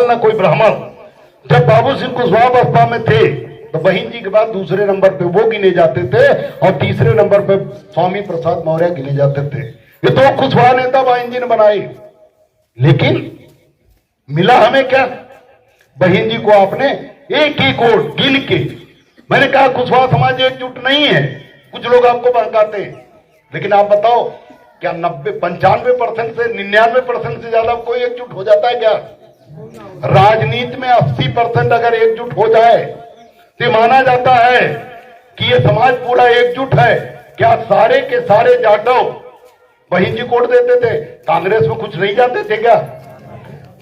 न कोई ब्राह्मण। जब बाबू सिंह कुशवाहा बसपा में थे तो बहन जी के बाद दूसरे नंबर पे वो गिने जाते थे और तीसरे नंबर पे स्वामी प्रसाद मौर्य गिने जाते थे। ये तो कुशवाहा नेता बहन जी ने बनाए, लेकिन मिला हमें क्या? बहन जी को आपने एक ही वोट गिन के, मैंने कहा कुशवाहा समाज एकजुट नहीं है, कुछ लोग आपको बहकाते हैं, लेकिन आप बताओ क्या 95% से 99% से ज्यादा कोई एकजुट हो जाता है क्या? राजनीति में 80% अगर एकजुट हो जाए तो माना जाता है कि ये समाज पूरा एकजुट है। क्या सारे के सारे जाटव बहन जी वोट देते थे? कांग्रेस में कुछ नहीं जाते थे क्या?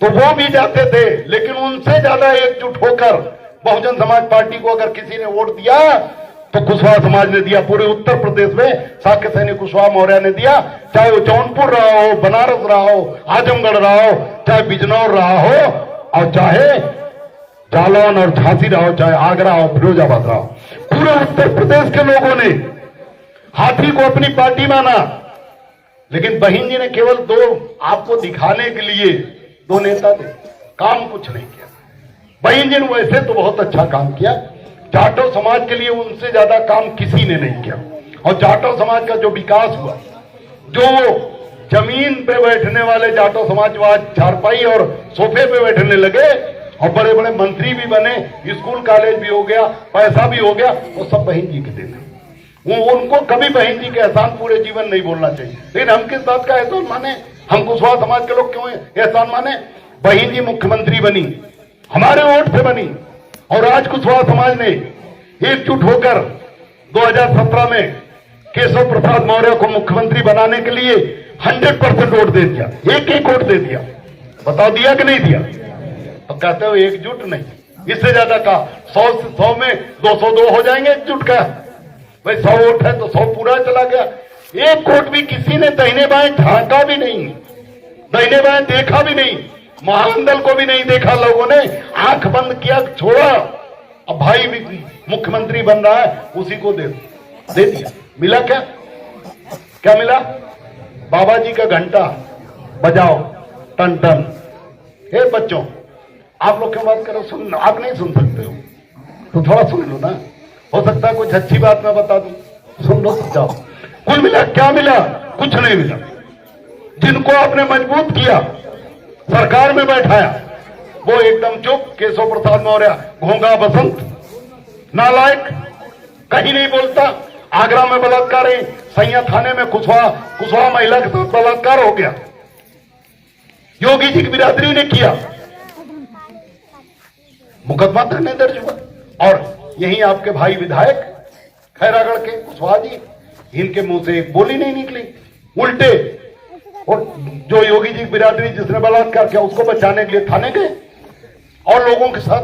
तो वो भी जाते थे, लेकिन उनसे ज्यादा एकजुट होकर बहुजन समाज पार्टी को अगर किसी ने वोट दिया तो कुशवाहा समाज ने दिया। पूरे उत्तर प्रदेश में साक्य सैनिक कुशवाहा मौर्य ने दिया, चाहे वो जौनपुर रहा हो, बनारस रहा हो, आजमगढ़ रहा हो, चाहे बिजनौर रहा हो, और चाहे जालौन और झांसी रहा हो, चाहे आगरा हो, फिरोजाबाद रहा हो। पूरे उत्तर प्रदेश के लोगों ने हाथी को अपनी पार्टी माना। लेकिन बहन जी ने केवल दो आपको दिखाने के लिए दो नेता थे, काम कुछ नहीं किया। बहन जी ने वैसे तो बहुत अच्छा काम किया, जाटव समाज के लिए उनसे ज्यादा काम किसी ने नहीं किया। और जाटव समाज का जो विकास हुआ, जो जमीन पे बैठने वाले जाटव समाज आज चारपाई और सोफे पे बैठने लगे और बड़े बड़े मंत्री भी बने, स्कूल कॉलेज भी हो गया, पैसा भी हो गया, वो सब बहन जी के देना। वो उनको कभी बहन जी के एहसान पूरे जीवन नहीं बोलना चाहिए। लेकिन हम किस बात का एहसान माने? हम कुशवाहा समाज के लोग क्यों एहसान माने? बहन जी मुख्यमंत्री बनी, हमारे वोट से बनी, और आज कुशवाहा समाज ने एकजुट होकर 2017 में केशव प्रसाद मौर्य को मुख्यमंत्री बनाने के लिए 100% वोट दे दिया, एक वोट दे दिया। बताओ दिया कि नहीं दिया? तो कहते हो एकजुट नहीं, इससे ज्यादा कहा 100 से 100 में 202 हो जाएंगे एकजुट का। भाई 100 वोट है तो 100 पूरा चला गया। एक वोट भी किसी ने दाहिने बाएं झांका भी नहीं, दाहिने बाएं देखा भी नहीं, महामंडल को भी नहीं देखा। लोगों ने आंख बंद किया, छोड़ा। अब भाई मुख्यमंत्री बन रहा है, उसी को दे दिया। मिला क्या? क्या मिला? बाबा जी का घंटा बजाओ टन टन। हे बच्चों, आप लोग क्यों बात करो? सुन, आप नहीं सुन सकते हो तो थोड़ा सुन लो ना, हो सकता है कुछ अच्छी बात मैं बता दूं, सुन लो तो जाओ। कुल मिला क्या मिला? कुछ नहीं मिला। जिनको आपने मजबूत किया, सरकार में बैठाया, वो एकदम चुप। केशव प्रसाद मौर्य घोंगा बसंत, नालायक, कहीं नहीं बोलता। आगरा में बलात्कार है, सैया थाने में कुशवाहा महिला के साथ बलात्कार हो गया, योगी जी की बिरादरी ने किया, मुकदमा थाने दर्ज हुआ। और यही आपके भाई विधायक खैरागढ़ के कुशवाहा जी, इनके मुंह से एक बोली नहीं निकली, उल्टे। और जो योगी जी की बिरादरी जिसने बलात्कार किया, उसको बचाने के लिए थाने गए और लोगों के साथ।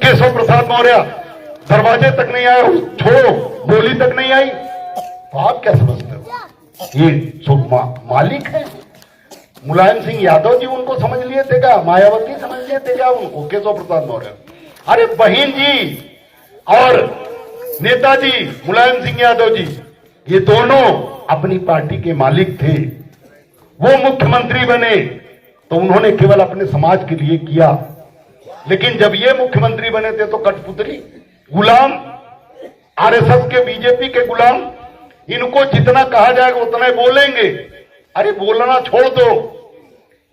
केशव प्रसाद मौर्य दरवाजे तक नहीं आया, छोड़ो बोली तक नहीं आई। तो आप क्या समझते हो ये मालिक है? मुलायम सिंह यादव जी उनको समझ लिए थे क्या? मायावती समझ लिए थे क्या उनको? केशव प्रसाद मौर्य। अरे बहन जी और नेताजी मुलायम सिंह यादव जी, ये दोनों अपनी पार्टी के मालिक थे। वो मुख्यमंत्री बने तो उन्होंने केवल अपने समाज के लिए किया, लेकिन जब ये मुख्यमंत्री बने थे तो कठपुतली, गुलाम, आरएसएस के, बीजेपी के गुलाम। इनको जितना कहा जाएगा उतना ही बोलेंगे। अरे बोलना छोड़ दो,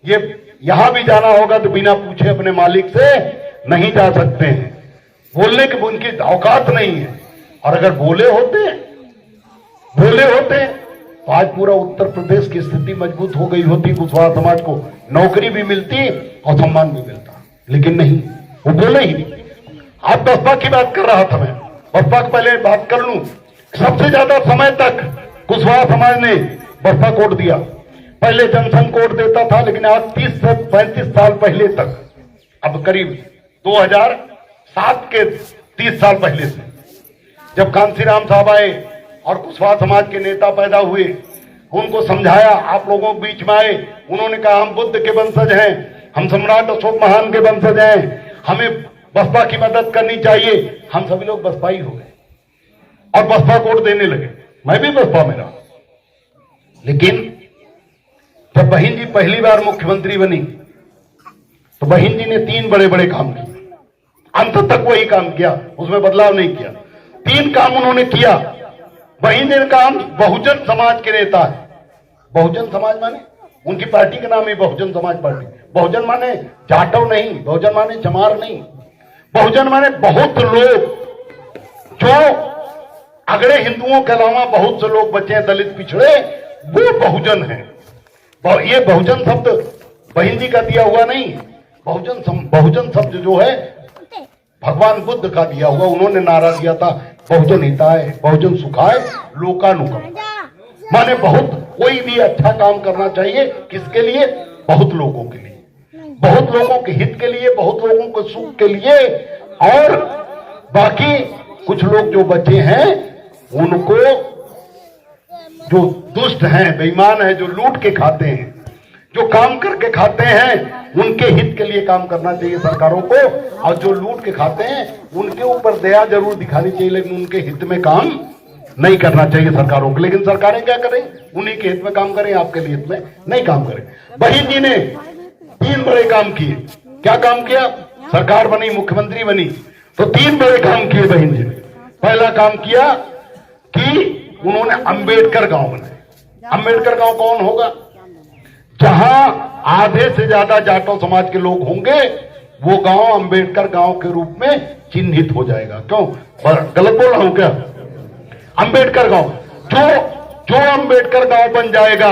ये यहां भी जाना होगा तो बिना पूछे अपने मालिक से नहीं जा सकते हैं, बोलने की उनकी औकात नहीं है। और अगर बोले होते तो आज पूरा उत्तर प्रदेश की स्थिति मजबूत हो गई होती, कुशवाहा समाज को नौकरी भी मिलती और सम्मान भी मिलता, लेकिन नहीं, वो बोले ही नहीं। आप बसपा की बात कर रहा था, मैं बसपा की पहले बात कर लूं। सबसे ज्यादा समय तक कुशवाहा समाज ने बसपा कोड दिया। पहले जनसंघ कोड देता था, लेकिन आज 30 से 35 साल पहले तक, अब करीब 2007 के 30 साल पहले से, जब कांसीराम साहब आए और कुशवाहा समाज के नेता पैदा हुए, उनको समझाया, आप लोगों के बीच में आए, उन्होंने कहा हम बुद्ध के वंशज हैं, हम सम्राट अशोक महान के वंशज हैं, हमें बसपा की मदद करनी चाहिए। हम सभी लोग बसपाई हो गए और बसपा वोट देने लगे। मैं भी बसपा में रहा। लेकिन जब बहन जी पहली बार मुख्यमंत्री बनी तो बहन जी ने 3 बड़े बड़े काम किए, अंत तक वही काम किया, उसमें बदलाव नहीं किया। 3 काम उन्होंने किया। बहन जी ने कहा हम बहुजन समाज के नेता है। बहुजन समाज माने उनकी पार्टी का नाम है बहुजन समाज पार्टी। बहुजन माने जाटव नहीं, बहुजन माने चमार नहीं, बहुजन माने बहुत लोग, जो अगड़े हिंदुओं के अलावा बहुत से लोग बचे हैं, दलित पिछड़े, वो बहुजन है। ये बहुजन शब्द बहन जी का दिया हुआ नहीं, बहुजन शब्द जो है भगवान बुद्ध का दिया हुआ। उन्होंने नारा दिया था बहुजन हिताय बहुजन सुखाय लोकानुगम, माने बहुत कोई भी अच्छा काम करना चाहिए, किसके लिए? बहुत लोगों के लिए, बहुत लोगों के हित के लिए, बहुत लोगों के सुख के लिए। और बाकी कुछ लोग जो बचे हैं उनको, जो दुष्ट हैं, बेईमान हैं, जो लूट के खाते हैं, जो काम करके खाते हैं, उनके हित के लिए काम करना चाहिए सरकारों को। और जो लूट के खाते हैं उनके ऊपर दया जरूर दिखानी चाहिए, लेकिन उनके हित में काम नहीं करना चाहिए सरकारों को। लेकिन सरकारें क्या करें? उन्हीं के हित में काम करें, आपके हित में नहीं काम करें। बहन जी ने 3 बड़े काम किए। क्या काम किया? सरकार बनी, मुख्यमंत्री बनी, तो 3 बड़े काम किए बहन जी ने। पहला काम किया कि उन्होंने अंबेडकर गांव बनाए। अंबेडकर गांव कौन होगा? जहां आधे से ज्यादा जाटों समाज के लोग होंगे, वो गांव अंबेडकर गांव के रूप में चिन्हित हो जाएगा। क्यों? गलत बोल रहा हूं क्या? अंबेडकर गांव, जो अंबेडकर गांव बन जाएगा,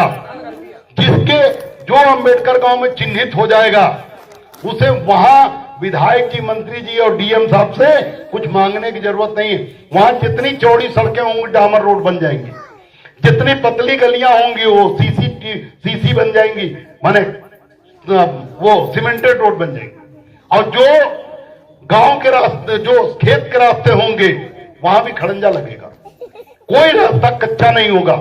जो अंबेडकर गांव में चिन्हित हो जाएगा, उसे वहां विधायक जी, मंत्री जी और डीएम साहब से कुछ मांगने की जरूरत नहीं है। वहां जितनी चौड़ी सड़कें होंगी डामर रोड बन जाएंगी, जितनी पतली गलियां होंगी वो सीसी बन जाएंगी, माने वो सीमेंटेड रोड बन जाएंगी। और जो गांव के रास्ते, जो खेत के रास्ते होंगे, वहां भी खड़ंजा लगेगा, कोई रास्ता कच्चा नहीं होगा।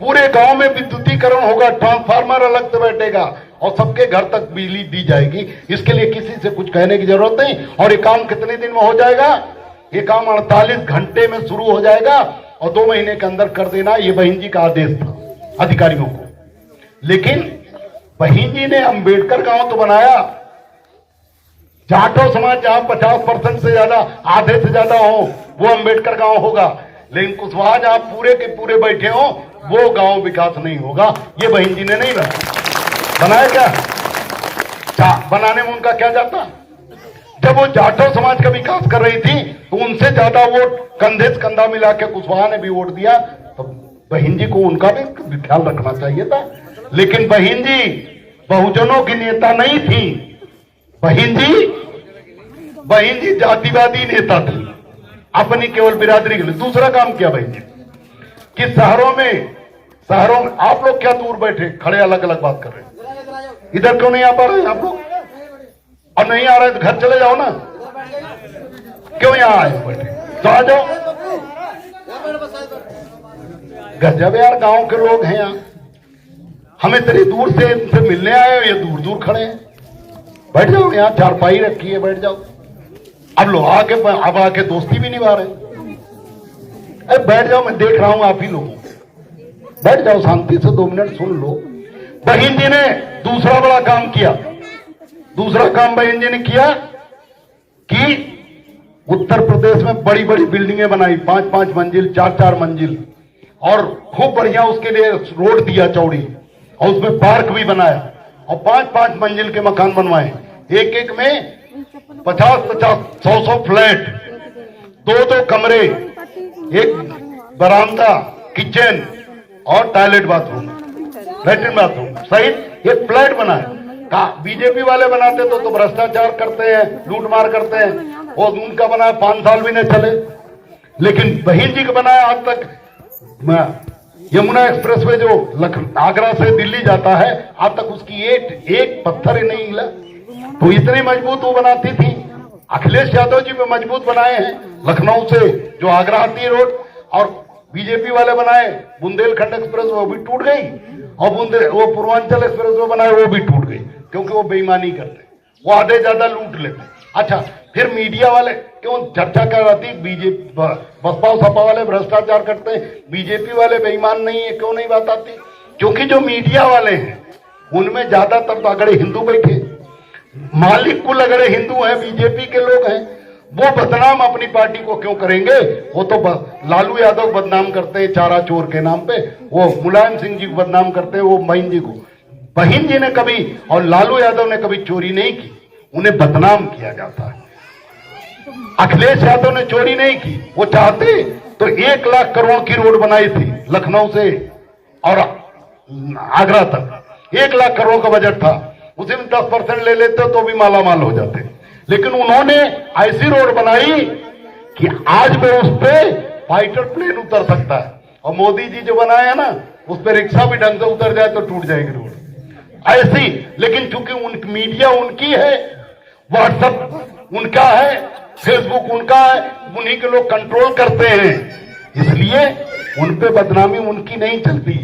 पूरे गांव में विद्युतीकरण होगा, ट्रांसफार्मर अलग से बैठेगा और सबके घर तक बिजली दी जाएगी। इसके लिए किसी से कुछ कहने की जरूरत नहीं। और ये काम कितने दिन में हो जाएगा? ये काम 48 घंटे में शुरू हो जाएगा और 2 महीने के अंदर कर देना, ये बहन जी का आदेश था अधिकारियों को। लेकिन बहन जी ने अंबेडकर गांव तो बनाया, जाटो समाज जहां 50% से ज्यादा, आधे से ज्यादा हो, वो अंबेडकर गांव होगा। लेकिन कुशवाहा जहां पूरे के पूरे बैठे हो, वो गांव विकास नहीं होगा। ये बहन जी ने नहीं बनाया क्या? बनाने में उनका क्या जाता? जब वो जाटो समाज का विकास कर रही थी तो उनसे ज्यादा वोट कंधे से कंधा मिला के कुशवाहा ने भी वोट दिया, तो बहन जी को उनका भी ख्याल रखना चाहिए था। लेकिन बहन जी बहुजनों की नेता नहीं थी, बहन जी जातिवादी नेता थी, अपनी केवल बिरादरी के लिए। दूसरा काम किया बहन जी कि शहरों में आप लोग क्या दूर बैठे खड़े अलग अलग बात कर रहे हैं, इधर क्यों नहीं आ पा रहे हैं आप लोग? और नहीं आ रहे तो घर चले जाओ ना, क्यों यहाँ आए बैठे? तो आ जाओ, गजब यार, गांव के लोग हैं यहाँ, हमें इतनी दूर से इनसे मिलने आए, ये दूर दूर खड़े हैं। बैठ जाओ, यहाँ चारपाई रखी है, बैठ जाओ। अब लोग आके दोस्ती भी निभा रहे। अरे बैठ जाओ, मैं देख रहा हूं आप ही लोगों, बैठ जाओ शांति से 2 मिनट सुन लो। बहन जी ने दूसरा बड़ा काम किया। दूसरा काम बहन जी ने किया कि उत्तर प्रदेश में बड़ी बड़ी बिल्डिंगें बनाई, 5-5 मंजिल, 4-4 मंजिल, और खूब बढ़िया उसके लिए रोड दिया चौड़ी, और उसमें पार्क भी बनाया, और 5-5 मंजिल के मकान बनवाए। एक एक में 50-50, 100-100 फ्लैट, 2-2 कमरे, एक बरामदा, किचन और टॉयलेट बाथरूम, लैट्रिन बाथरूम सहित एक फ्लैट बनाए। बीजेपी वाले बनाते तो भ्रष्टाचार करते हैं, लूटमार करते हैं, और उनका बनाया 5 साल भी नहीं चले। लेकिन बहन जी का बनाया आज तक यमुना एक्सप्रेसवे जो आगरा से दिल्ली जाता है, आज तक उसकी एक पत्थर ही नहीं हिला। तो इतनी मजबूत वो बनाती थी। अखिलेश यादव जी भी मजबूत बनाए हैं, लखनऊ से जो आगरा आती है रोड, और बीजेपी वाले बनाए बुंदेलखंड एक्सप्रेस, वो भी टूट गई, और वो पूर्वांचल एक्सप्रेस वो बनाए, वो भी टूट गई, क्योंकि वो बेईमानी करते, वो आधे ज्यादा लूट लेते। अच्छा, फिर मीडिया वाले क्यों चर्चा कर रही थी, बीजेपी बसपा सपा वाले भ्रष्टाचार करते हैं, बीजेपी वाले बेईमान नहीं है, क्यों नहीं बात आती? क्योंकि जो मीडिया वाले हैं उनमें ज्यादातर तो अगड़े हिंदू बैठे, मालिक कुल अगर हिंदू हैं, बीजेपी के लोग हैं, वो बदनाम अपनी पार्टी को क्यों करेंगे? वो तो लालू यादव बदनाम करते हैं चारा चोर के नाम पे, वो मुलायम सिंह जी को बदनाम करते हैं, वो बहन जी को। बहन जी ने कभी और लालू यादव ने कभी चोरी नहीं की, उन्हें बदनाम किया जाता है। अखिलेश यादव ने चोरी नहीं की, वो चाहते तो 1 लाख करोड़ की रोड बनाई थी लखनऊ से और आगरा तक। 1 लाख करोड़ का बजट था, उसी में 10% ले लेते तो भी मालामाल हो जाते। लेकिन उन्होंने ऐसी रोड बनाई कि आज में उस पे फाइटर प्लेन उतर सकता है, और मोदी जी जो बनाए है ना, उस पे रिक्शा भी ढंग से उतर जाए तो टूट जाएगी रोड ऐसी। लेकिन चूंकि मीडिया उनकी है, व्हाट्सएप उनका है, फेसबुक उनका है, उन्हीं के लोग कंट्रोल करते हैं, इसलिए उन पे बदनामी उनकी नहीं चलती,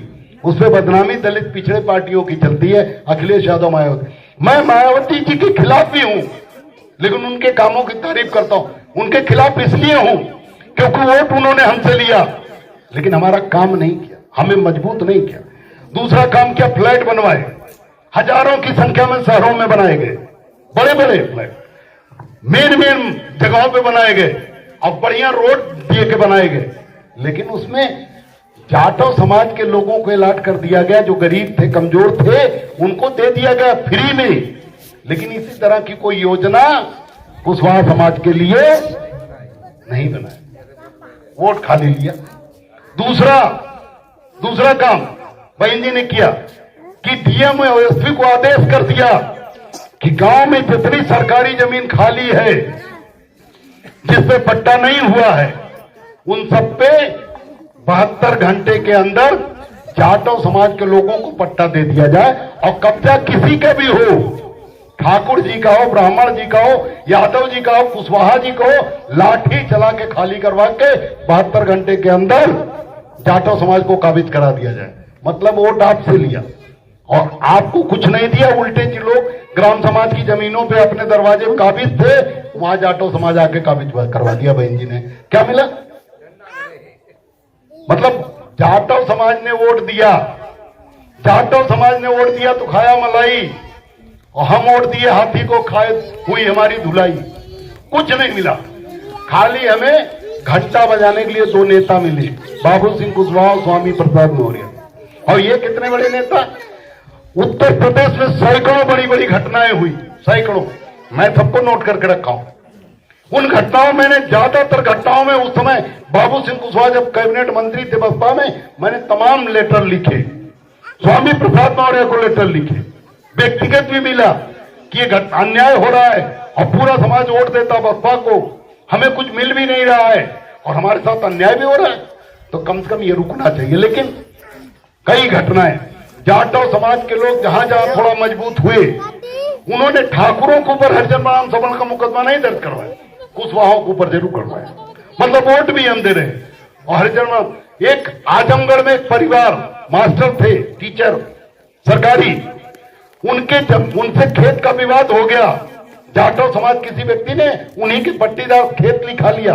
उस पे बदनामी दलित पिछड़े पार्टियों की चलती है। अखिलेश यादव, मायावती, मैं मायावती जी के खिलाफ भी हूं, लेकिन उनके कामों की तारीफ करता हूं। उनके खिलाफ इसलिए हूं क्योंकि वोट उन्होंने हमसे लिया, लेकिन हमारा काम नहीं किया, हमें मजबूत नहीं किया। दूसरा काम किया, फ्लैट बनवाए, हजारों की संख्या में शहरों में बनाए गए बड़े बड़े फ्लैट, मेन जगहों पे बनाए गए, और बढ़िया रोड दिए के बनाए गए। लेकिन उसमें जाटव समाज के लोगों को अलॉट कर दिया गया, जो गरीब थे, कमजोर थे, उनको दे दिया गया फ्री में। लेकिन इसी तरह की कोई योजना कुशवाहा समाज के लिए नहीं बनाई, वोट खाली लिया। दूसरा काम बहन जी ने किया कि डीएम और एसपी को आदेश कर दिया कि गांव में जितनी सरकारी जमीन खाली है, जिसपे पट्टा नहीं हुआ है, उन सब पे 72 घंटे के अंदर जाटव समाज के लोगों को पट्टा दे दिया जाए। और कब्जा किसी का भी हो, ठाकुर जी का हो, ब्राह्मण जी का हो, यादव जी का हो, कुशवाहा जी का हो, लाठी चला के खाली करवा के 72 घंटे के अंदर जाटव समाज को काबिज करा दिया जाए। मतलब वोट आपसे लिया और आपको कुछ नहीं दिया, उल्टे जी लोग ग्राम समाज की जमीनों पे अपने दरवाजे में काबिज थे, वहां जाटव समाज आके काबिज करवा दिया बहन जी ने। क्या मिला? मतलब जाटव समाज ने वोट दिया, जाटव समाज ने वोट दिया तो खाया मलाई, और हम वोट दिए हाथी को, खाए हुई हमारी धुलाई। कुछ नहीं मिला, खाली हमें घंटा बजाने के लिए 2 नेता मिले, बाबू सिंह कुशवाहा, स्वामी प्रसाद मौर्य। और ये कितने बड़े नेता? उत्तर प्रदेश में सैकड़ों बड़ी बड़ी घटनाएं हुई, सैकड़ों, मैं सबको नोट करके रखा हूं। उन घटनाओं मैंने ज्यादातर घटनाओं में उस समय बाबू सिंह कुशवाहा जब कैबिनेट मंत्री थे बसपा में, मैंने तमाम लेटर लिखे, स्वामी प्रसाद मौर्य को लेटर लिखे, व्यक्तिगत भी मिला कि ये अन्याय हो रहा है और पूरा समाज वोट देता बसपा को, हमें कुछ मिल भी नहीं रहा है और हमारे साथ अन्याय भी हो रहा है, तो कम से कम ये रुकना चाहिए। लेकिन कई घटनाएं, जाटव समाज के लोग जहां जहां थोड़ा मजबूत हुए, उन्होंने ठाकुरों के ऊपर हरिजन राम सवर्ण का मुकदमा नहीं दर्ज करवाया, कुशवाहा के ऊपर जरूर करवाया। मतलब वोट भी हम दे रहे हैं। और हरिजन राम, एक आजमगढ़ में एक परिवार, मास्टर थे, टीचर सरकारी, उनसे खेत का विवाद हो गया, जाटव समाज किसी व्यक्ति ने उन्हीं के पट्टीदार खेत लिखा लिया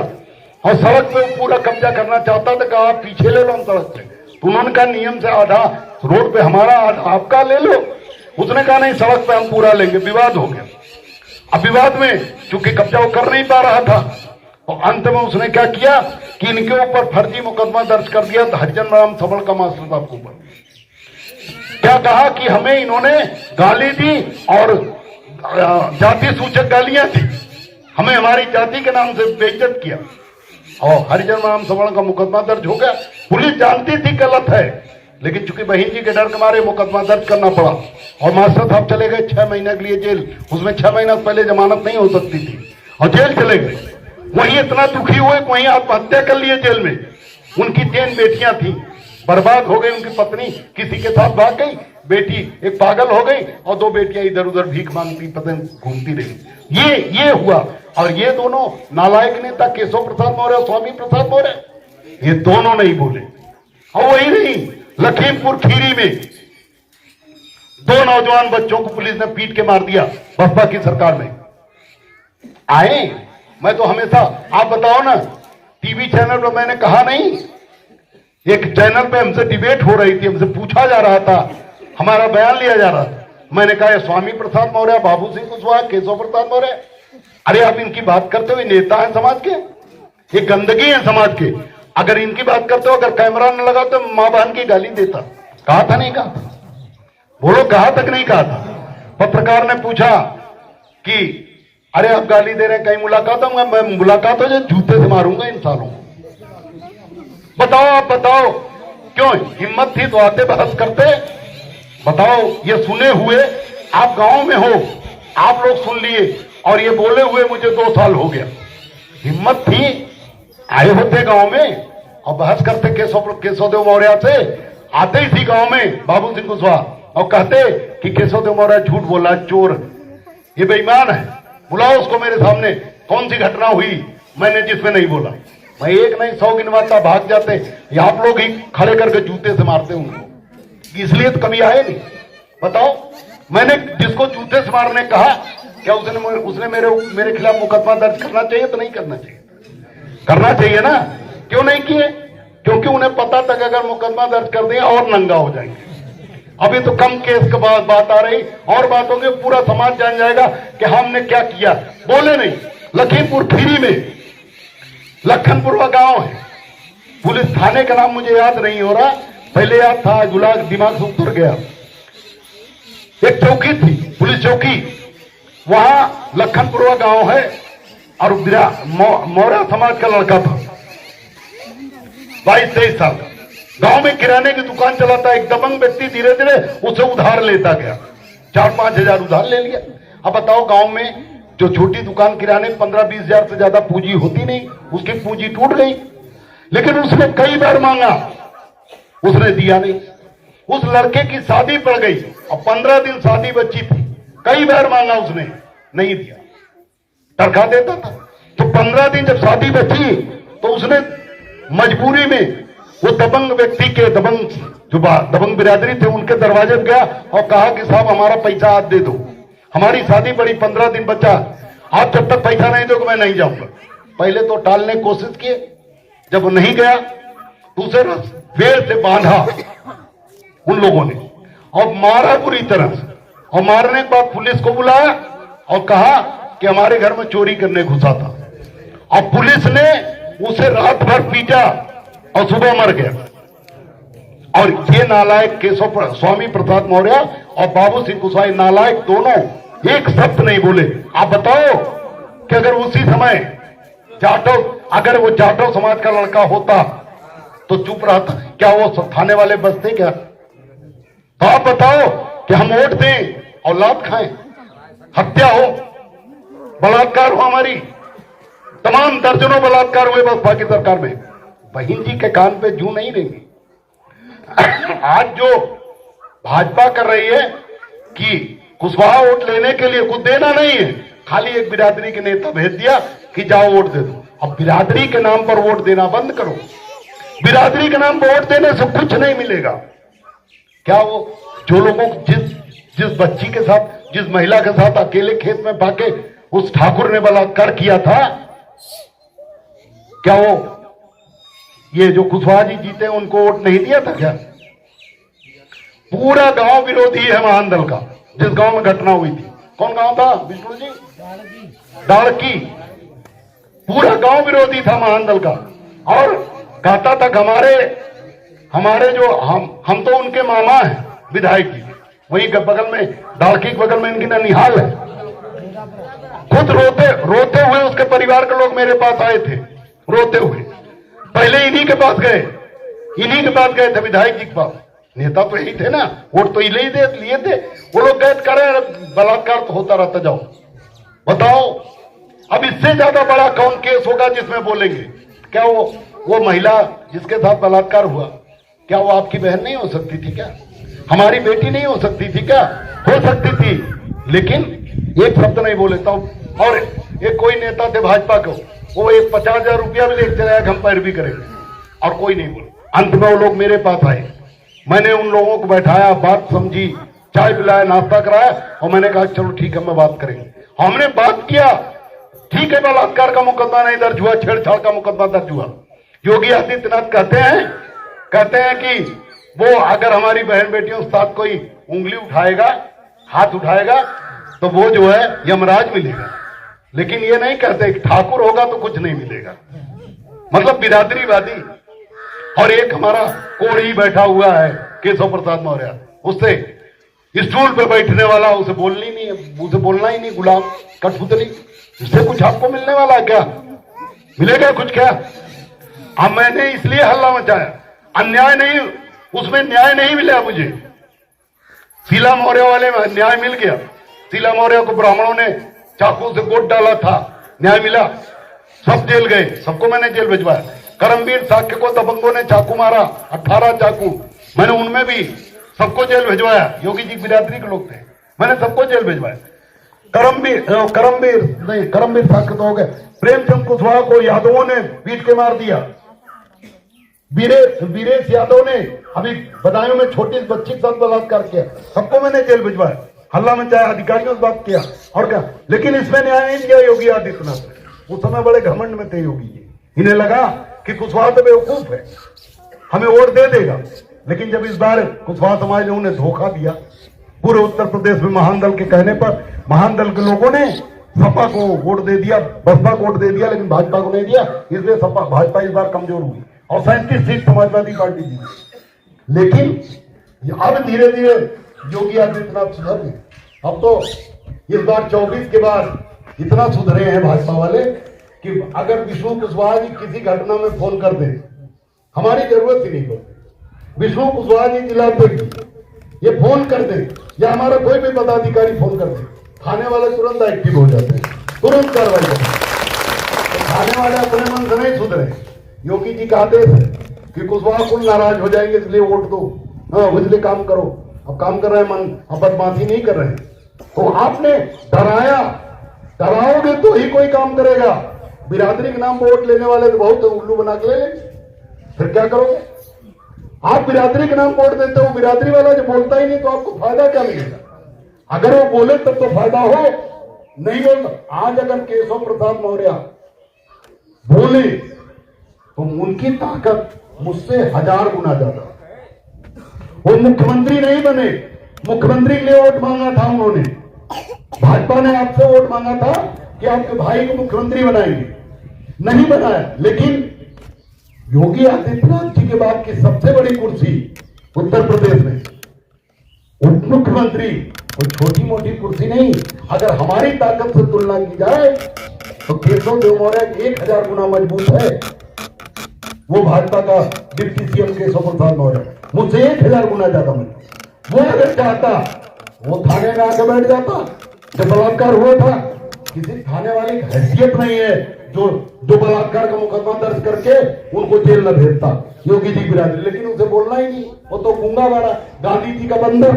और सड़क पे पूरा कब्जा करना चाहता था, कहा आप पीछे ले लो हम सड़क से, तो उन्होंने कहा नियम से आधा रोड पे हमारा, आधा आपका ले लो। उसने कहा नहीं, सड़क पे हम पूरा लेंगे। विवाद हो गया। अब विवाद में चूंकि कब्जा वो कर नहीं पा रहा था, और अंत में उसने क्या किया कि इनके ऊपर फर्जी मुकदमा दर्ज कर दिया हरिजन राम सवर्ण का मास्टर साहब के ऊपर। क्या कहा कि हमें इन्होंने गाली दी और जाति सूचक गालियां थी, हमें हमारी जाति के नाम से बेइज्जत किया, और हरिजन राम सवर्ण का मुकदमा दर्ज हो गया। पुलिस जानती थी गलत है, लेकिन चूंकि बहन जी के डर के मारे मुकदमा दर्ज करना पड़ा, और मास्टर साहब चले गए 6 महीने के लिए जेल। उसमें 6 महीना पहले जमानत नहीं हो सकती थी, और जेल चले गए। वहीं इतना दुखी हुए, वहीं आत्महत्या कर लिए जेल में। उनकी 3 बेटियां थी, बर्बाद हो गई। उनकी पत्नी किसी के साथ भाग गई, बेटी एक पागल हो गई, और 2 बेटियां इधर उधर भीख मांगती पतंग घूमती रही। ये हुआ। और ये दोनों नालायक नेता केशव प्रसाद मौर्य और स्वामी प्रसाद मौर्य, ये दोनों नहीं बोले। और वही नहीं, लखीमपुर खीरी में 2 नौजवान बच्चों को पुलिस ने पीट के मार दिया बसपा की सरकार में। आए, मैं तो हमेशा, आप बताओ ना, टीवी चैनल पर मैंने कहा नहीं, एक चैनल पे हमसे डिबेट हो रही थी, हमसे पूछा जा रहा था, हमारा बयान लिया जा रहा था, मैंने कहा ये स्वामी प्रसाद मौर्य, बाबू सिंह कुशवाहा, केशव प्रसाद मौर्य, अरे आप इनकी बात करते हो, नेता हैं समाज के, ये गंदगी है समाज के। अगर इनकी बात करते हो, अगर कैमरा न लगा तो मां बहन की गाली देता। कहा था नहीं कहा? बोलो, कहा तक नहीं कहा था? पत्रकार ने पूछा कि अरे आप गाली दे रहे हैं, कहीं मुलाकात हो? मैं मुलाकात हो जाए जूते से मारूंगा इन सालों। बताओ, आप बताओ, क्यों हिम्मत थी तो आते बहस करते? बताओ, ये सुने हुए आप गांव में हो, आप लोग सुन लिए, और ये बोले हुए मुझे 2 साल हो गया। हिम्मत थी, आए होते गांव में और बहस करते केशवदेव मौर्य से। आते ही थी गांव में बाबू सिंह कुशवाहा और कहते कि केशवदेव मौर्य झूठ बोला, चोर, ये बेईमान है, बुलाओ उसको मेरे सामने, कौन सी घटना हुई मैंने जिसमें नहीं बोला। मैं एक नहीं 100 गिनवाता, भाग जाते, ये आप लोग ही खड़े करके जूते से मारते उनको, इसलिए तो कभी आए नहीं। बताओ, मैंने जिसको जूते से मारने कहा, क्या उसने मेरे खिलाफ मुकदमा दर्ज करना चाहिए? तो नहीं करना चाहिए, करना चाहिए ना। क्यों नहीं किए? क्योंकि उन्हें पता था कि अगर मुकदमा दर्ज कर दिया और नंगा हो जाएंगे। अभी तो कम केस के बाद बात आ रही, और बात होगी, पूरा समाज जान जाएगा कि हमने क्या किया। बोले नहीं। लखीमपुर खीरी में लखनपुरवा गांव है, पुलिस थाने का नाम मुझे याद नहीं हो रहा, पहले याद था, दिमाग से उतर गया। एक चौकी थी, पुलिस चौकी, वहां लखनपुरवा गांव है, और मौर्य समाज का लड़का था, 22-23 साल का, गांव में किराने की दुकान चलाता। एक दबंग व्यक्ति धीरे धीरे उसे उधार लेता गया, 4-5 हजार उधार ले लिया। अब बताओ, गांव में जो छोटी दुकान किराने 15-20 हजार से ज्यादा पूंजी होती नहीं, उसकी पूंजी टूट गई। लेकिन उसने कई बार मांगा, उसने दिया नहीं। उस लड़के की शादी पड़ गई और 15 दिन शादी बची थी, कई बार मांगा उसने, नहीं दिया, टरखा देता था। तो 15 दिन जब शादी बची तो उसने मजबूरी में वो दबंग व्यक्ति के, दबंग बिरादरी थे, उनके दरवाजे पे गया और कहा कि साहब हमारा पैसा आज दे दो, हमारी शादी बड़ी, 15 दिन बचा, आप जब तक पैसा नहीं दोगे मैं नहीं जाऊंगा। पहले तो टालने की कोशिश किए, जब वो नहीं गया दूसरे पेड़ से बांधा उन लोगों ने और मारा बुरी तरह से। और मारने के बाद पुलिस को बुलाया और कहा कि हमारे घर में चोरी करने घुसा था, और पुलिस ने उसे रात भर पीटा और सुबह मर गया। और ये नालायक स्वामी प्रसाद मौर्य और बाबू सिंह कुशवाहा, नालायक दोनों एक शब्द नहीं बोले। आप बताओ कि अगर उसी समय अगर वो जाटव समाज का लड़का होता तो चुप रहता, क्या वो थाने वाले बचते क्या? तो आप बताओ कि हम वोट दें और लाभ खाएं, हत्या हो, बलात्कार हो, हमारी तमाम दर्जनों बलात्कार हुए बसपा की सरकार में, बहन जी के कान पे जू नहीं देंगे। आज जो भाजपा कर रही है कि कुशवाहा वोट लेने के लिए कुछ देना नहीं है, खाली एक बिरादरी के नेता भेज दिया कि जाओ वोट दे दो। अब बिरादरी के नाम पर वोट देना बंद करो। बिरादरी के नाम पर वोट देने से कुछ नहीं मिलेगा। क्या वो जो लोगों को जिस बच्ची के साथ, जिस महिला के साथ अकेले खेत में पाके उस ठाकुर ने बलात्कार किया था, क्या वो ये जो कुशवाहा जी जीते उनको वोट नहीं दिया था क्या? पूरा गांव विरोधी है महान दल का। जिस गांव में घटना हुई थी, कौन गांव था विष्णु जी? डाड़की। पूरा गांव विरोधी था महान दल का, और कहता तक हमारे जो हम तो उनके मामा हैं विधायक जी, वही बगल में, डाड़की के बगल में इनकी ननिहाल है। खुद रोते हुए उसके परिवार के लोग मेरे पास आए थे, रोते हुए। पहले इन्हीं के पास गए थे, विधायक जी के पास। नेता तो यही थे ना, वोट तो लिए थे। वो लोग गए करे बलात्कार तो होता रहता, जाओ बताओ अब इससे ज्यादा बड़ा कौन केस होगा जिसमें बोलेंगे? क्या वो महिला जिसके साथ बलात्कार हुआ, क्या वो आपकी बहन नहीं हो सकती थी? क्या हमारी बेटी नहीं हो सकती थी? क्या हो सकती थी, लेकिन एक शब्द नहीं बोले। तो और एक कोई नेता थे भाजपा को, वो एक 50,000 रुपया भी लेके चला गया, हम पैरवी करेंगे, और कोई नहीं बोले। अंत में वो लोग मेरे पास आए, मैंने उन लोगों को बैठाया, बात समझी, चाय पिलाया, नाश्ता कराया, और मैंने कहा चलो ठीक है, मैं बात करेंगे। हमने बात किया, ठीक है, बलात्कार का मुकदमा नहीं दर्ज हुआ, छेड़छाड़ का मुकदमा दर्ज हुआ। योगी आदित्यनाथ कहते हैं कि वो अगर हमारी बहन बेटियों के साथ कोई उंगली उठाएगा हाथ उठाएगा तो वो जो है यमराज मिलेगा। लेकिन ये नहीं कहते ठाकुर होगा तो कुछ नहीं मिलेगा, मतलब बिरादरीवादी। और एक हमारा कोढ़ी बैठा हुआ है केशव प्रसाद मौर्य, उससे स्टूल पे बैठने वाला, उसे बोलनी नहीं है, उसे बोलना ही नहीं, गुलाम कठपुतली, उससे कुछ आपको मिलने वाला क्या? मिलेगा कुछ क्या? अब मैंने इसलिए हल्ला मचाया, अन्याय नहीं, उसमें न्याय नहीं मिला मुझे। शीला मौर्य वाले में न्याय मिल गया। शीला मौर्य को ब्राह्मणों ने चाकू से गोद डाला था, न्याय मिला, सब जेल गए, सबको मैंने जेल भिजवाया। करमवीर साक्य को दबंगों ने चाकू मारा, 18 चाकू, मैंने उनमें भी सबको जेल भिजवाया। योगी जी बिरादरी के लोग थे, मैंने सबको जेल भिजवाया। करमवीर साक्य तो हो गए। प्रेमचंद कुशवाहा को यादवों ने पीट के मार दिया। वीरेश यादव ने अभी बदायूं में छोटी बच्ची के साथ बलात्कार किया, सबको मैंने जेल भिजवाया, हल्ला मचाया, अधिकारियों से बात किया और क्या। लेकिन इसमें न्याय नहीं दिया योगी आदित्यनाथ। उस समय बड़े घमंड में थे योगी जी, इन्हें लगा कि कुशवाहा तो बेवकूफ है, हमें वोट दे देगा। लेकिन जब इस बार कुशवाहा समाज ने उन्हें धोखा दिया, पूरे उत्तर प्रदेश में महान दल के कहने पर महान दल के लोगों ने सपा को वोट दे दिया, बसपा को वोट दे दिया, लेकिन भाजपा को नहीं दिया। इसलिए भाजपा इस बार कमजोर हुई और 37 सीट समाजवादी पार्टी जीती। लेकिन अब धीरे धीरे योगी आदित्यनाथ सुधर गए। अब तो इस बार 24 के बाद इतना सुधरे हैं भाजपा वाले कि अगर विष्णु कुशवाहा जी किसी घटना में फोन कर दे, हमारी जरूरत ही नहीं पड़ती। विष्णु कुशवाहा जी जिलाध्यक्ष ये फोन कर दे या हमारा कोई भी पदाधिकारी फोन कर दे, थाने वाले तुरंत एक्टिव हो जाते हैं, तुरंत कार्रवाई करते हैं। तो थाने वाले अपने मन से नहीं सुधरे। योगी जी का आदेश है कि कुशवाहा कुल नाराज हो जाएंगे, इसलिए वोट दो, हाँ इसलिए काम करो। अब काम कर रहे हैं, मन अब बदमाशी नहीं कर रहे हैं। तो आपने डराया, डराओगे तो ही कोई काम करेगा। बिरादरी के नाम पर वोट लेने वाले तो बहुत उल्लू बना के ले लेंगे, फिर क्या करोगे? आप बिरादरी के नाम वोट देते हो, बिरादरी वाला जो बोलता ही नहीं तो आपको फायदा क्या मिलेगा? अगर वो बोले तब तो फायदा हो, नहीं बोलता। आज अगर केशव प्रसाद मौर्य बोले तो उनकी ताकत मुझसे 1000 गुना ज्यादा। वो मुख्यमंत्री नहीं बने, मुख्यमंत्री के लिए वोट मांगा था उन्होंने। भाजपा ने आपसे वोट मांगा था कि आपके भाई को मुख्यमंत्री बनाएंगे, नहीं बनाया। लेकिन योगी आदित्यनाथ जी के बाद की सबसे बड़ी कुर्सी उत्तर प्रदेश में उप मुख्यमंत्री, कोई छोटी मोटी कुर्सी नहीं। अगर हमारी ताकत से तुलना की जाए तो केशव देव मौर्य 1000 गुना मजबूत है। वो भाजपा का डिप्टी सीएम केशव प्रसाद मौर्य मुझसे 1000 गुना ज्यादा मजबूत। वो अगर चाहता वो थाने में आकर बैठ जाता। जब बलात्कार हुआ था, किसी थाने वाले की हैसियत नहीं है जो बलात्कार का मुकदमा दर्ज करके उनको जेल न भेजता योगी जी बिरादरी। लेकिन उसे बोलना ही नहीं, वो तो गूंगा वाला, गांधी जी का बंदर,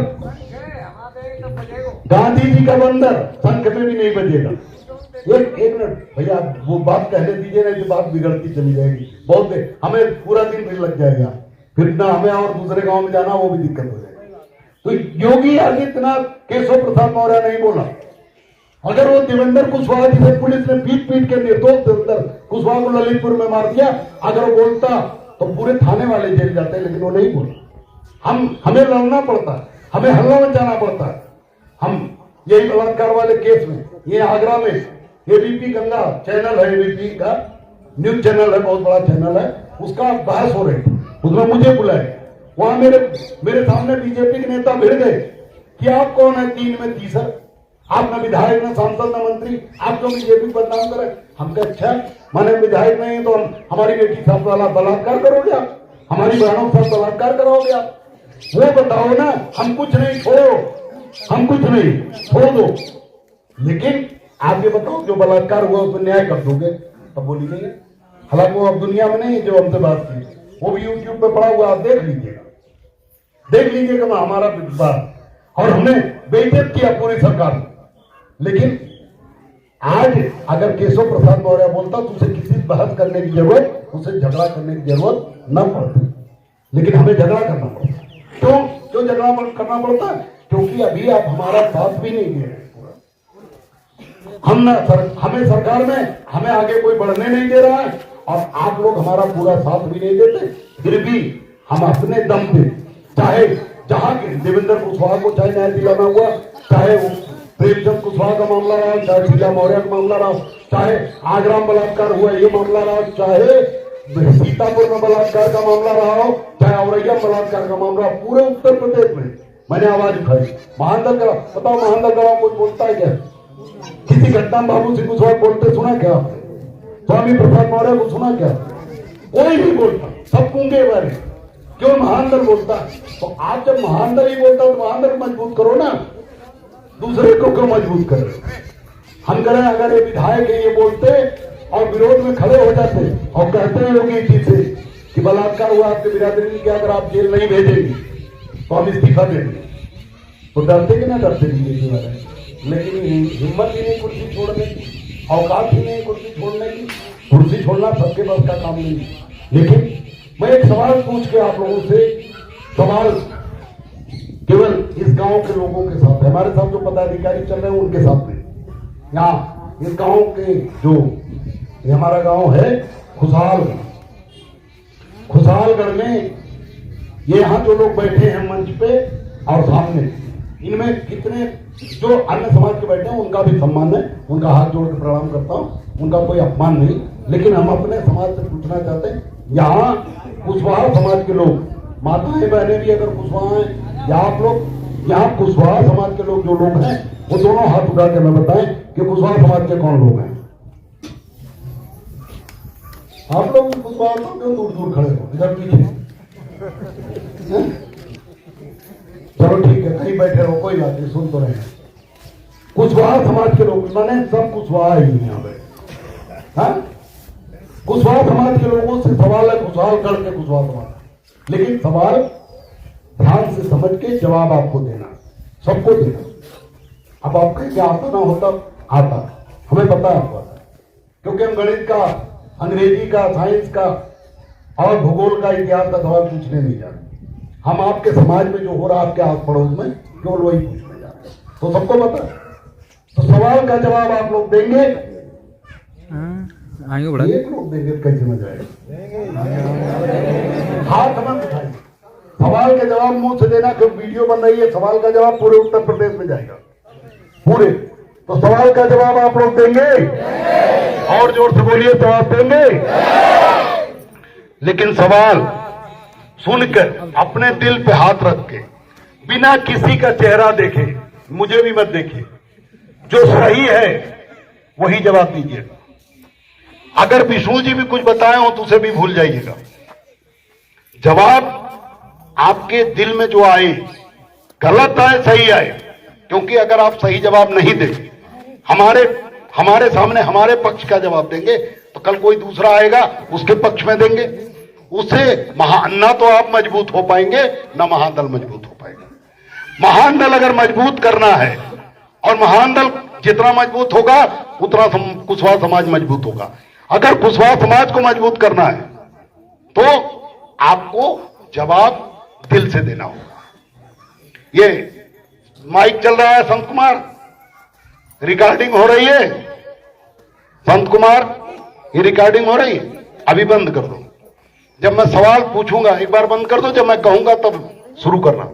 गांधी जी का बंदर संख में भी नहीं बजेगा। एक मिनट भैया, वो बात कहने दीजिए, नहीं तो बात बिगड़ती चली जाएगी। बहुत देर हमें पूरा दिन फिर लग जाएगा, फिर ना हमें और दूसरे गांव में जाना, वो भी दिक्कत हो जाएगी। तो योगी आदित्यनाथ केशव प्रसाद मौर्य नहीं बोला। अगर वो देवेंद्र कुशवाहा जी से पुलिस ने पीट के निर्दोष देवेंद्र कुशवाहा को ललितपुर में मार दिया, अगर वो बोलता तो पूरे थाने वाले जेल जाते, लेकिन वो नहीं बोला। हमें लड़ना पड़ता, हमें हल्ला मचाना पड़ता। हम यही बलात्कार वाले केस में, ये आगरा में एबीपी गंगा चैनल है, एबीपी का न्यूज चैनल है, बहुत बड़ा चैनल है, उसका बहस हो रही थी, उसमें मुझे बुलाए। वहां मेरे सामने बीजेपी के नेता भिड़ गए कि आप कौन है 3 में तीसरा, आप न विधायक न सांसद न मंत्री, आप क्यों बीजेपी बदनाम करें? हम कहे अच्छा, माने विधायक नहीं है तो हमारी बेटी साथ वाला बलात्कार करोगे आप, हमारी बहनों के साथ बलात्कार करोगे आप? वो बताओ ना, हम कुछ नहीं, छोड़ो, हम कुछ नहीं, छोड़ दो। लेकिन आप ये बताओ जो बलात्कार हुआ उसमें न्याय कर दोगे? तब बोली नहीं है। हालांकि वो अब दुनिया में नहीं है जो हमसे बात की, वो भी यूट्यूब पे पड़ा हुआ, आप देख लीजिएगा हमारा बात। और हमने बेइज्जत किया पूरी सरकार ने। लेकिन आज अगर केशव प्रसाद मौर्य बोलता तो उसे किसी बहस करने की जरूरत, उसे झगड़ा करने की जरूरत न पड़ती। लेकिन हमें झगड़ा करना पड़ता। क्यों झगड़ा करना पड़ता? क्योंकि अभी आप हमारा साथ भी नहीं दे रहे। हमें सरकार में हमें आगे कोई बढ़ने नहीं दे रहा है और आप लोग हमारा पूरा साथ भी नहीं देते। फिर भी हम अपने दम पे, चाहे जहां के देवेंद्र कुशवाहा को चाहे न्याय दिलाना हुआ, चाहे वो प्रेमचंद कुशवाहा का मामला रहा, चाहे शीला मौर्य का मामला रहा, चाहे आगरा में बलात्कार हुआ ये मामला रहा, चाहे सीतापुर में बलात्कार का मामला रहा हो, चाहे औरैया में बलात्कार का मामला, पूरे उत्तर प्रदेश में मैंने आवाज उठाई। महानंदल गवाह, बताओ महानंदल गवाह कुछ बोलता है क्या? किसी घटना में बाबू सिंह कुशवाहा बोलते सुना क्या? स्वामी प्रसाद मौर्य को सुना क्या? कोई नहीं बोलता, सब गूंगे बारे। क्यों महानंदल बोलता? तो आप जब महानंदल ही बोलता तो महानंदल मजबूत करो ना, दूसरे को क्यों मजबूत कर रहे? हम करें अगर ये विधायक है ये बोलते और विरोध में खड़े हो जाते और कहते हैं योगी जी से कि बलात्कार हुआ आपके बिरादरी के, अगर आप जेल नहीं भेजेंगे तो हम इस्तीफा देंगे, तो डरते कि ना डरते नहीं ये बारे। लेकिन हिम्मत ही नहीं कुर्सी छोड़ने की, औकात ही नहीं कुर्सी छोड़ने की। कुर्सी छोड़ना सबके पास का काम नहीं। लेकिन मैं एक सवाल पूछ के आप लोगों से, सवाल केवल इस गांव के लोगों के साथ है, हमारे साथ जो पदाधिकारी चल रहे हैं उनके साथ में। यहाँ इस गांव के जो ये हमारा गांव है खुशहालगढ़ में, ये यहाँ जो लोग बैठे हैं मंच पे और सामने, इनमें कितने जो अन्य समाज के बैठे हैं उनका भी सम्मान है, उनका हाथ जोड़ के प्रणाम करता हूँ, उनका कोई अपमान नहीं। लेकिन हम अपने समाज से पूछना चाहते हैं, यहाँ कुशवाहा समाज के लोग, माताएं बहनें भी अगर कुशवाहा हैं या आप लोग, यहाँ कुशवाहा समाज के लोग जो लोग हैं वो दोनों हाथ उठा के मैं बताएं कि कुशवाहा समाज के कौन लोग हैं। आप लोग कुशवाहा तो क्यों दूर दूर खड़े हो, इधर पीछे? चलो ठीक है, कहीं बैठे रहो, कोई बात नहीं, सुन तो रहे हैं। कुशवाहा समाज के लोग माने सब कुशवाहा ही यहाँ पे, हाँ? कुशवाहा समाज के लोगों से सवाल है, खुशहालगढ़ के कुशवाहा समाज। लेकिन सवाल ध्यान से समझ के जवाब आपको देना, सबको देना। अब आपका क्या आता ना होता, आता हमें पता है आपको आता, क्योंकि हम गणित का, अंग्रेजी का, साइंस का और भूगोल का, इतिहास का सवाल पूछने नहीं जा रहे। हम आपके समाज में जो हो रहा है आपके आस पड़ोस में, केवल वही पूछने जा रहे हैं, तो सबको पता है। तो सवाल का जवाब आप लोग देंगे, एक लोग देंगे कैसे मजा आएगा? हाथ मत उठाइए, सवाल का जवाब मुंह से देना, क्योंकि वीडियो बन रही है, सवाल का जवाब पूरे उत्तर प्रदेश में जाएगा, पूरे। तो सवाल का जवाब आप लोग देंगे? और जोर से बोलिए, जवाब देंगे? लेकिन सवाल सुनकर अपने दिल पे हाथ रख के, बिना किसी का चेहरा देखे, मुझे भी मत देखिए, जो सही है वही जवाब दीजिएगा। अगर विष्णु जी भी कुछ बताए हो तो उसे भी भूल जाइएगा। जवाब आपके दिल में जो आए, गलत आए सही आए, क्योंकि अगर आप सही जवाब नहीं देंगे, हमारे सामने हमारे पक्ष का जवाब देंगे, तो कल कोई दूसरा आएगा उसके पक्ष में देंगे, उसे ना तो आप मजबूत हो पाएंगे ना महानदल मजबूत हो पाएगा। महानदल अगर मजबूत करना है, और महानदल जितना मजबूत होगा उतना कुशवाहा समाज मजबूत होगा। अगर कुशवाहा समाज को मजबूत करना है तो आपको जवाब दिल से देना होगा। ये माइक चल रहा है, संत कुमार, रिकॉर्डिंग हो रही है। संत कुमार, ये रिकॉर्डिंग हो रही है, अभी बंद कर दो। जब मैं सवाल पूछूंगा एक बार बंद कर दो, जब मैं कहूंगा तब शुरू करना।